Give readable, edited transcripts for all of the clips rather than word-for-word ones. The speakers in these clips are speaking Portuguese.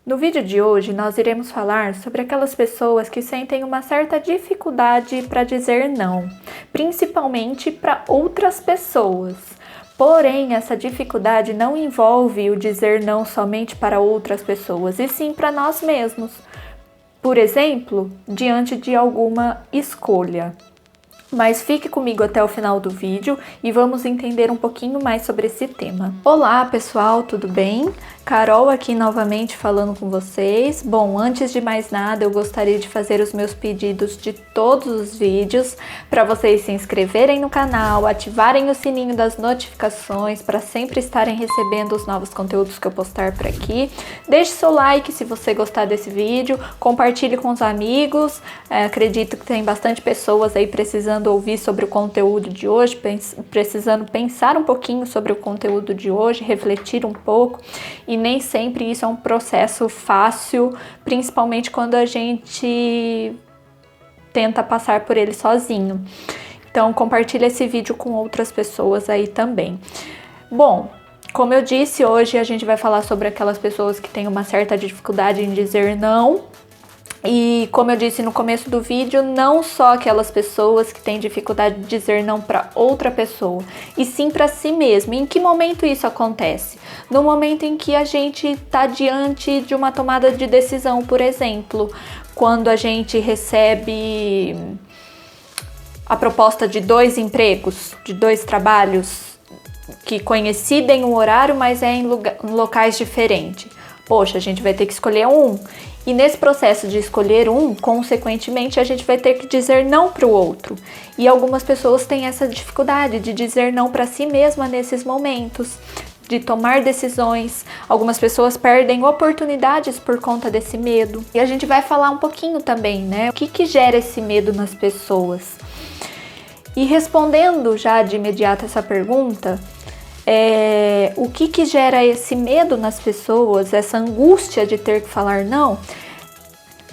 No vídeo de hoje, nós iremos falar sobre aquelas pessoas que sentem uma certa dificuldade para dizer não, principalmente para outras pessoas. Porém, essa dificuldade não envolve o dizer não somente para outras pessoas, e sim para nós mesmos. Por exemplo, diante de alguma escolha. Mas fique comigo até o final do vídeo e vamos entender um pouquinho mais sobre esse tema. Olá pessoal, tudo bem? Carol aqui novamente falando com vocês. Bom, antes de mais nada eu gostaria de fazer os meus pedidos de todos os vídeos para vocês se inscreverem no canal, ativarem o sininho das notificações para sempre estarem recebendo os novos conteúdos que eu postar por aqui. Deixe seu like se você gostar desse vídeo, compartilhe com os amigos. Acredito que tem bastante pessoas aí precisando ouvir sobre o conteúdo de hoje, precisando pensar um pouquinho sobre o conteúdo de hoje, refletir um pouco, e nem sempre isso é um processo fácil, principalmente quando a gente tenta passar por ele sozinho. Então compartilhe esse vídeo com outras pessoas aí também. Bom, como eu disse, hoje a gente vai falar sobre aquelas pessoas que têm uma certa dificuldade em dizer não. E como eu disse no começo do vídeo, não só aquelas pessoas que têm dificuldade de dizer não para outra pessoa, e sim para si mesmo. Em que momento isso acontece? No momento em que a gente está diante de uma tomada de decisão, por exemplo, quando a gente recebe a proposta de 2 empregos, de 2 trabalhos, que coincidem o horário, mas é em locais diferentes. Poxa, a gente vai ter que escolher um. E nesse processo de escolher um, consequentemente, a gente vai ter que dizer não para o outro. E algumas pessoas têm essa dificuldade de dizer não para si mesma nesses momentos, de tomar decisões. Algumas pessoas perdem oportunidades por conta desse medo. E a gente vai falar um pouquinho também, né? O que gera esse medo nas pessoas? E respondendo já de imediato essa pergunta, o que gera esse medo nas pessoas, essa angústia de ter que falar não?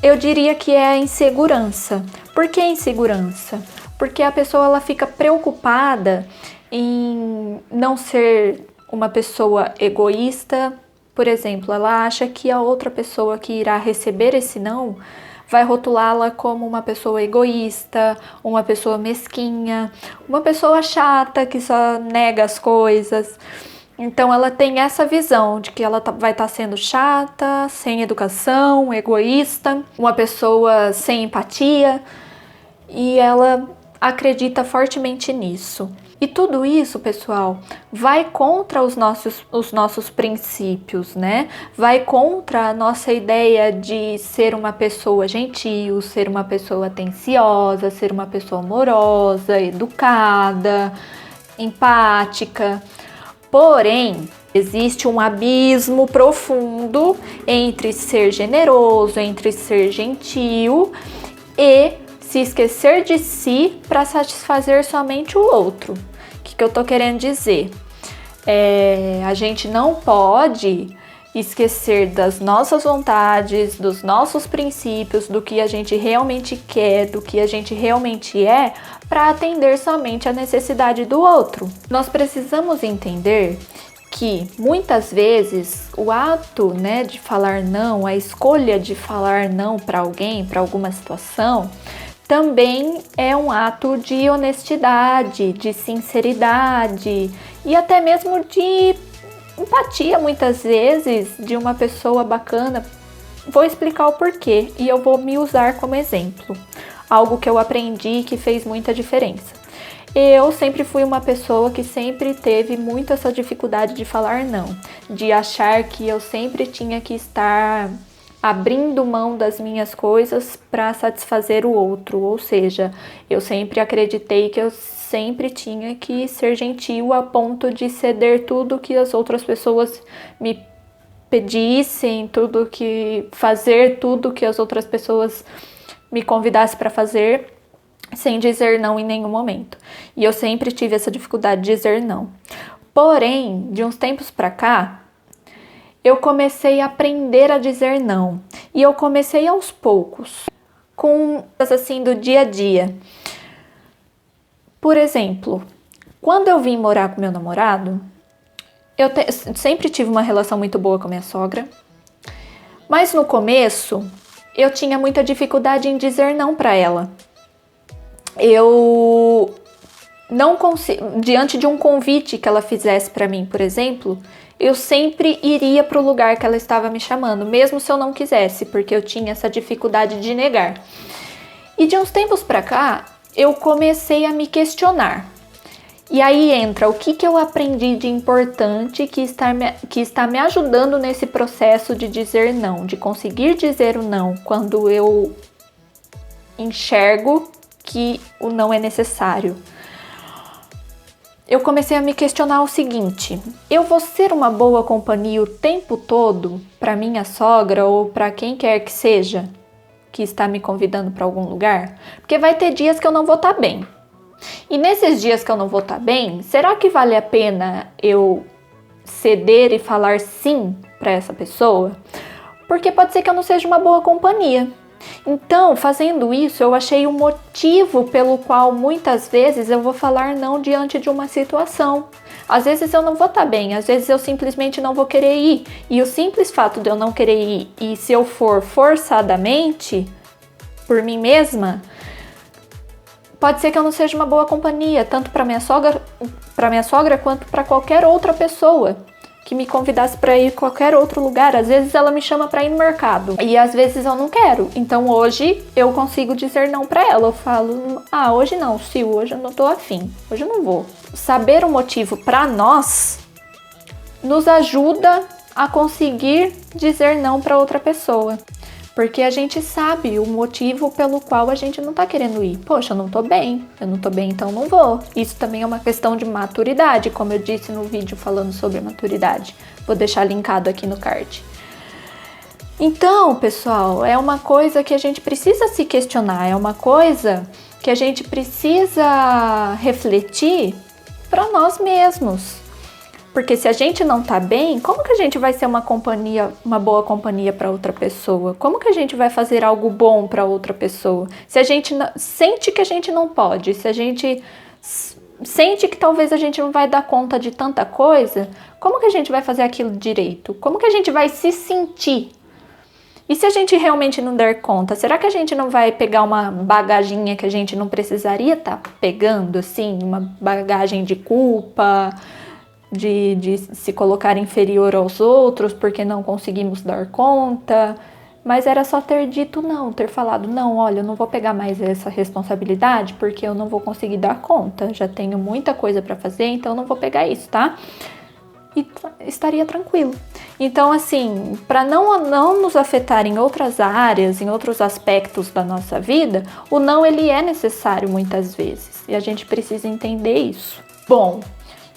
Eu diria que é a insegurança. Por que insegurança? Porque a pessoa ela fica preocupada em não ser uma pessoa egoísta. Por exemplo, ela acha que a outra pessoa que irá receber esse não vai rotulá-la como uma pessoa egoísta, uma pessoa mesquinha, uma pessoa chata que só nega as coisas. Então ela tem essa visão de que ela vai estar sendo chata, sem educação, egoísta, uma pessoa sem empatia, e ela acredita fortemente nisso. E tudo isso, pessoal, vai contra os nossos princípios, né? Vai contra a nossa ideia de ser uma pessoa gentil, ser uma pessoa atenciosa, ser uma pessoa amorosa, educada, empática. Porém, existe um abismo profundo entre ser generoso, entre ser gentil e se esquecer de si para satisfazer somente o outro. O que eu tô querendo dizer? A gente não pode esquecer das nossas vontades, dos nossos princípios, do que a gente realmente quer, do que a gente realmente é, para atender somente a necessidade do outro. Nós precisamos entender que muitas vezes o ato, de falar não, a escolha de falar não para alguém, para alguma situação, também é um ato de honestidade, de sinceridade e até mesmo de empatia, muitas vezes, de uma pessoa bacana. Vou explicar o porquê e eu vou me usar como exemplo. Algo que eu aprendi que fez muita diferença. Eu sempre fui uma pessoa que sempre teve muito essa dificuldade de falar não, de achar que eu sempre tinha que estar abrindo mão das minhas coisas para satisfazer o outro, ou seja, eu sempre acreditei que eu sempre tinha que ser gentil a ponto de ceder tudo que as outras pessoas me pedissem, fazer tudo que as outras pessoas me convidassem para fazer, sem dizer não em nenhum momento. E eu sempre tive essa dificuldade de dizer não. Porém, de uns tempos para cá, eu comecei a aprender a dizer não. E eu comecei aos poucos, com assim do dia a dia. Por exemplo, quando eu vim morar com meu namorado, eu sempre tive uma relação muito boa com a minha sogra. Mas no começo, eu tinha muita dificuldade em dizer não para ela. Eu não consigo, diante de um convite que ela fizesse para mim, por exemplo, eu sempre iria para o lugar que ela estava me chamando, mesmo se eu não quisesse, porque eu tinha essa dificuldade de negar. E de uns tempos para cá, eu comecei a me questionar. E aí entra o que eu aprendi de importante que está me ajudando nesse processo de dizer não, de conseguir dizer o não quando eu enxergo que o não é necessário. Eu comecei a me questionar o seguinte: eu vou ser uma boa companhia o tempo todo para minha sogra ou para quem quer que seja que está me convidando para algum lugar? Porque vai ter dias que eu não vou estar bem. E nesses dias que eu não vou estar bem, será que vale a pena eu ceder e falar sim para essa pessoa? Porque pode ser que eu não seja uma boa companhia. Então, fazendo isso, eu achei um motivo pelo qual muitas vezes eu vou falar não diante de uma situação. Às vezes eu não vou estar bem, às vezes eu simplesmente não vou querer ir. E o simples fato de eu não querer ir, e se eu for forçadamente, por mim mesma, pode ser que eu não seja uma boa companhia, tanto para minha sogra quanto para qualquer outra pessoa que me convidasse para ir em qualquer outro lugar. Às vezes ela me chama para ir no mercado e às vezes eu não quero. Então hoje eu consigo dizer não para ela. Eu falo: hoje não, Sil, hoje eu não tô afim, hoje eu não vou. Saber o motivo para nós nos ajuda a conseguir dizer não para outra pessoa. Porque a gente sabe o motivo pelo qual a gente não tá querendo ir. Poxa, eu não tô bem, então não vou. Isso também é uma questão de maturidade, como eu disse no vídeo falando sobre maturidade. Vou deixar linkado aqui no card. Então, pessoal, é uma coisa que a gente precisa se questionar, é uma coisa que a gente precisa refletir para nós mesmos. Porque se a gente não tá bem, como que a gente vai ser uma boa companhia para outra pessoa? Como que a gente vai fazer algo bom para outra pessoa? Se a gente sente que a gente não pode, se a gente sente que talvez a gente não vai dar conta de tanta coisa, como que a gente vai fazer aquilo direito? Como que a gente vai se sentir? E se a gente realmente não der conta, será que a gente não vai pegar uma bagaginha que a gente não precisaria estar pegando, assim, uma bagagem de culpa, de se colocar inferior aos outros porque não conseguimos dar conta? Mas era só ter dito não, ter falado: não, olha, eu não vou pegar mais essa responsabilidade porque eu não vou conseguir dar conta, já tenho muita coisa para fazer, então eu não vou pegar isso, tá? E estaria tranquilo. Então, assim, para não nos afetar em outras áreas, em outros aspectos da nossa vida, o não, ele é necessário muitas vezes, e a gente precisa entender isso. Bom,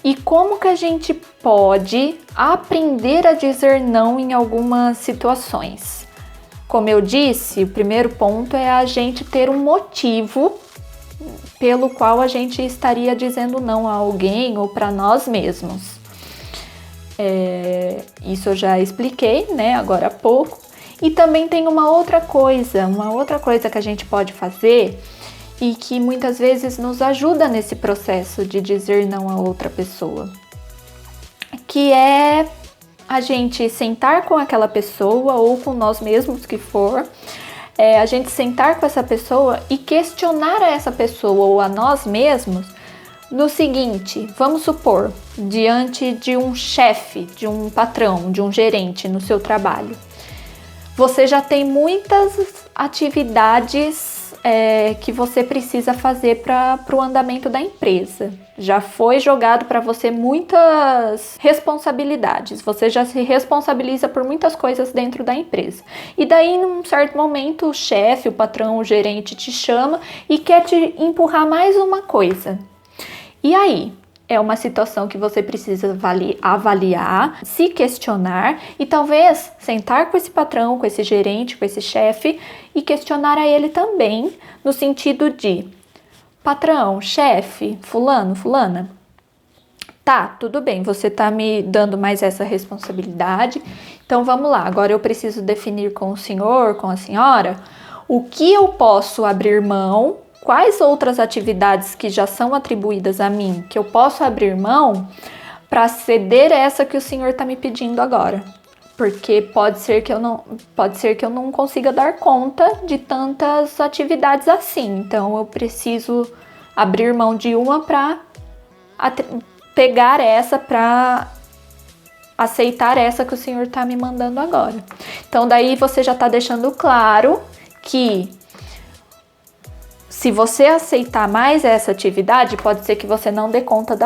e como que a gente pode aprender a dizer não em algumas situações? Como eu disse, o primeiro ponto é a gente ter um motivo pelo qual a gente estaria dizendo não a alguém ou para nós mesmos. Isso eu já expliquei, né, agora há pouco. E também tem uma outra coisa que a gente pode fazer e que muitas vezes nos ajuda nesse processo de dizer não a outra pessoa, que é a gente sentar com aquela pessoa ou com nós mesmos, que for, a gente sentar com essa pessoa e questionar a essa pessoa ou a nós mesmos no seguinte: vamos supor, diante de um chefe, de um patrão, de um gerente no seu trabalho, você já tem muitas atividades que você precisa fazer para o andamento da empresa. Já foi jogado para você muitas responsabilidades, você já se responsabiliza por muitas coisas dentro da empresa. E daí, num certo momento, o chefe, o patrão, o gerente te chama e quer te empurrar mais uma coisa. E aí? É uma situação que você precisa avaliar, se questionar e talvez sentar com esse patrão, com esse gerente, com esse chefe e questionar a ele também, no sentido de: patrão, chefe, fulano, fulana, tá, tudo bem, você tá me dando mais essa responsabilidade, então vamos lá, agora eu preciso definir com o senhor, com a senhora, o que eu posso abrir mão. Quais outras atividades que já são atribuídas a mim que eu posso abrir mão para ceder essa que o senhor está me pedindo agora? porque pode ser que eu não consiga dar conta de tantas atividades assim. Então eu preciso abrir mão de uma para pegar essa, para aceitar essa que o Senhor está me mandando agora. Então daí você já está deixando claro que se você aceitar mais essa atividade, pode ser que você não dê conta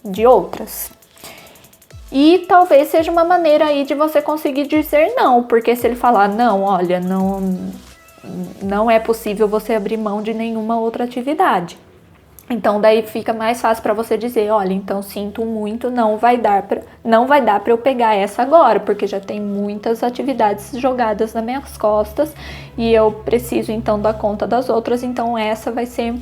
de outras. E talvez seja uma maneira aí de você conseguir dizer não, porque se ele falar, não, olha, não é possível você abrir mão de nenhuma outra atividade. Então daí fica mais fácil para você dizer, olha, então sinto muito, não vai dar para eu pegar essa agora, porque já tem muitas atividades jogadas nas minhas costas e eu preciso então dar conta das outras, então essa vai ser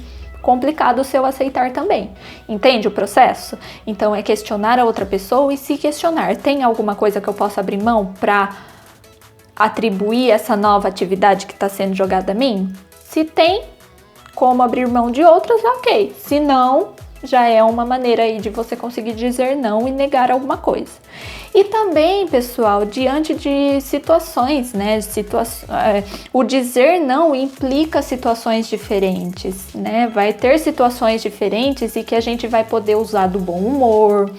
complicado se eu aceitar também. Entende o processo? Então é questionar a outra pessoa e se questionar, tem alguma coisa que eu possa abrir mão para atribuir essa nova atividade que está sendo jogada a mim? Se tem como abrir mão de outras, ok. Se não, já é uma maneira aí de você conseguir dizer não e negar alguma coisa. E também, pessoal, diante de situações, né? O dizer não implica situações diferentes, né? Vai ter situações diferentes e que a gente vai poder usar do bom humor.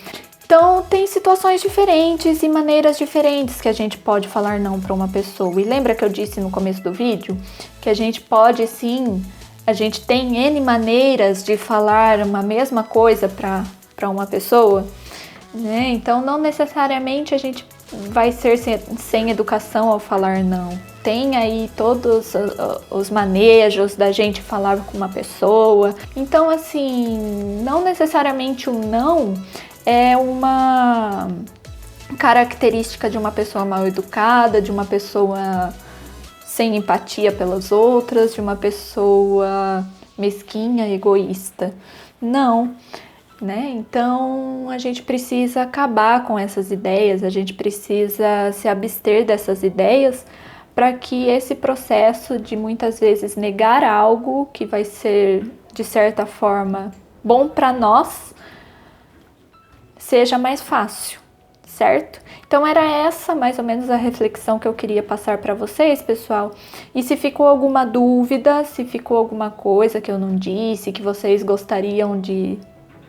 Então, tem situações diferentes e maneiras diferentes que a gente pode falar não para uma pessoa. E lembra que eu disse no começo do vídeo que a gente pode sim... A gente tem N maneiras de falar uma mesma coisa para uma pessoa, né? Então, não necessariamente a gente vai ser sem educação ao falar não. Tem aí todos os manejos da gente falar com uma pessoa. Então, assim, não necessariamente o não é uma característica de uma pessoa mal educada, de uma pessoa sem empatia pelas outras, de uma pessoa mesquinha, egoísta. Não, né? Então a gente precisa acabar com essas ideias, a gente precisa se abster dessas ideias para que esse processo de muitas vezes negar algo que vai ser de certa forma bom para nós seja mais fácil, certo? Então era essa mais ou menos a reflexão que eu queria passar para vocês, pessoal. E se ficou alguma dúvida, se ficou alguma coisa que eu não disse, que vocês gostariam de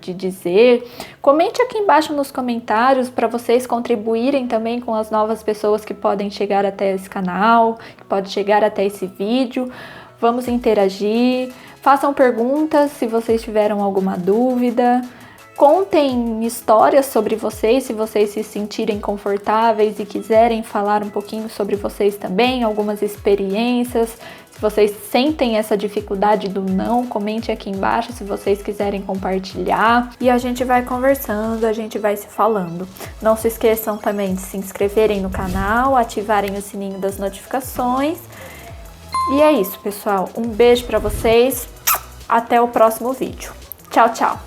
dizer, comente aqui embaixo nos comentários para vocês contribuírem também com as novas pessoas que podem chegar até esse canal, que podem chegar até esse vídeo. Vamos interagir, façam perguntas se vocês tiveram alguma dúvida. Contem histórias sobre vocês, se vocês se sentirem confortáveis e quiserem falar um pouquinho sobre vocês também, algumas experiências. Se vocês sentem essa dificuldade do não, comente aqui embaixo se vocês quiserem compartilhar. E a gente vai conversando, a gente vai se falando. Não se esqueçam também de se inscreverem no canal, ativarem o sininho das notificações. E é isso, pessoal. Um beijo pra vocês. Até o próximo vídeo. Tchau, tchau!